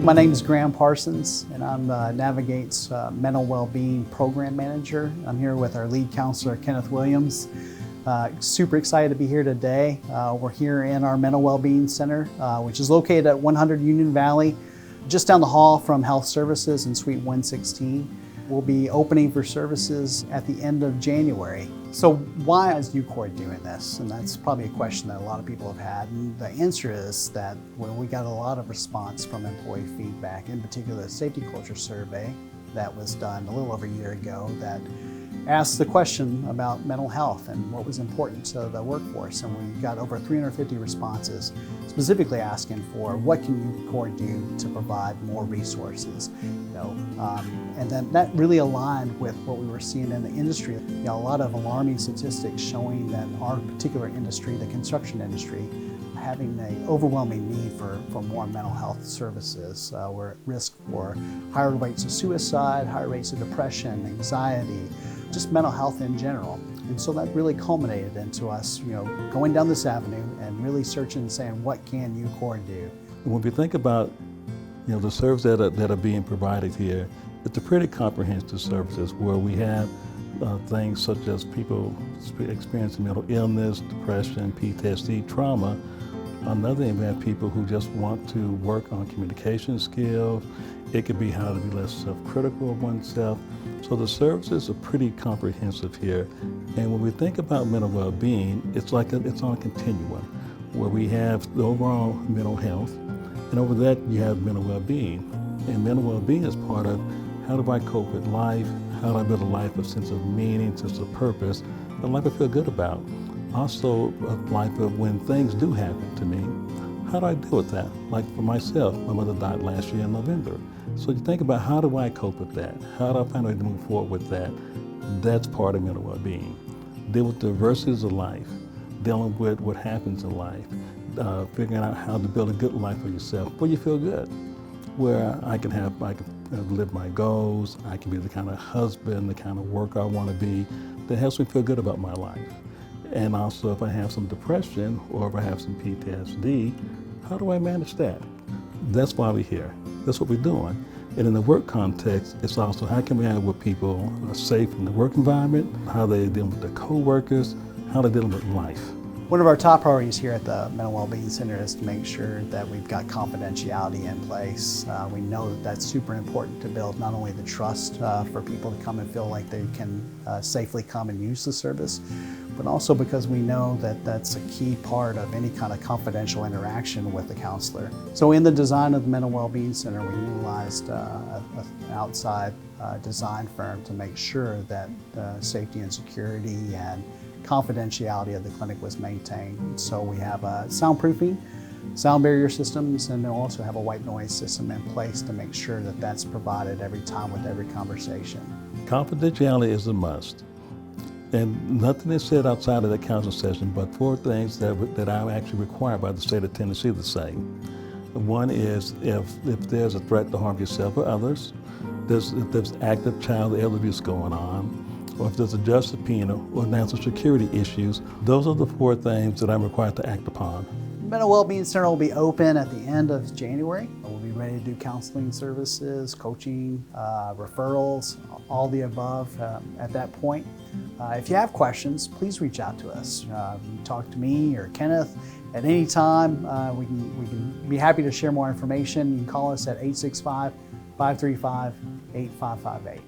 My name is Graham Parsons, and I'm Navigate's Mental Wellbeing Program Manager. I'm here with our lead counselor, Kenneth Williams. Super excited to be here today. We're here in our Mental Wellbeing Center, which is located at 100 Union Valley, just down the hall from Health Services in Suite 116. We'll be opening for services at the end of January. So why is UCOR doing this? And that's probably a question that a lot of people have had. And the answer is that we got a lot of response from employee feedback, in particular the safety culture survey that was done a little over a year ago that asked the question about mental health and what was important to the workforce. And we got over 350 responses specifically asking for what can UCOR do to provide more resources. And then that really aligned with what we were seeing in the industry. A lot of alarming statistics showing that our particular industry, the construction industry, having an overwhelming need for more mental health services. We're at risk for higher rates of suicide, higher rates of depression, anxiety, just mental health in general. And so that really culminated into us, going down this avenue and really searching and saying, what can UCOR do? When we think about, the services that are being provided here, it's a pretty comprehensive services where we have things such as people experiencing mental illness, depression, PTSD, trauma. Another thing, we have people who just want to work on communication skills. It could be how to be less self-critical of oneself. So the services are pretty comprehensive here. And when we think about mental well-being, it's on a continuum where we have the overall mental health, and over that you have mental well-being. And mental well-being is part of how do I cope with life, how do I build a life of sense of meaning, sense of purpose, a life I feel good about. Also a life of when things do happen to me, how do I deal with that? Like for myself, my mother died last year in November. So you think about how do I cope with that? How do I find a way to move forward with that? That's part of mental well-being. Deal with the adversities of life, dealing with what happens in life, figuring out how to build a good life for yourself where you feel good, where I can live my goals, I can be the kind of husband, the kind of worker I want to be, that helps me feel good about my life. And also if I have some depression or if I have some PTSD, how do I manage that? That's why we're here. That's what we're doing. And in the work context, it's also how can we have where people are safe in the work environment, how they deal with their co-workers, how they deal with life. One of our top priorities here at the Mental Wellbeing Center is to make sure that we've got confidentiality in place. We know that that's super important to build not only the trust for people to come and feel like they can safely come and use the service, but also because we know that that's a key part of any kind of confidential interaction with the counselor. So in the design of the Mental Wellbeing Center, we utilized an outside design firm to make sure that safety and security and confidentiality of the clinic was maintained. So we have soundproofing, sound barrier systems, and then also have a white noise system in place to make sure that that's provided every time with every conversation. Confidentiality is a must. And nothing is said outside of the counseling session, but four things that are actually required by the state of Tennessee to say. One is if there's a threat to harm yourself or others, if there's active child or elder abuse going on, or if there's a just subpoena or national security issues, those are the four things that I'm required to act upon. Mental Wellbeing Center will be open at the end of January. We'll be ready to do counseling services, coaching, referrals, all the above at that point. If you have questions, please reach out to us. You can talk to me or Kenneth at any time. We can be happy to share more information. You can call us at 865-535-8558.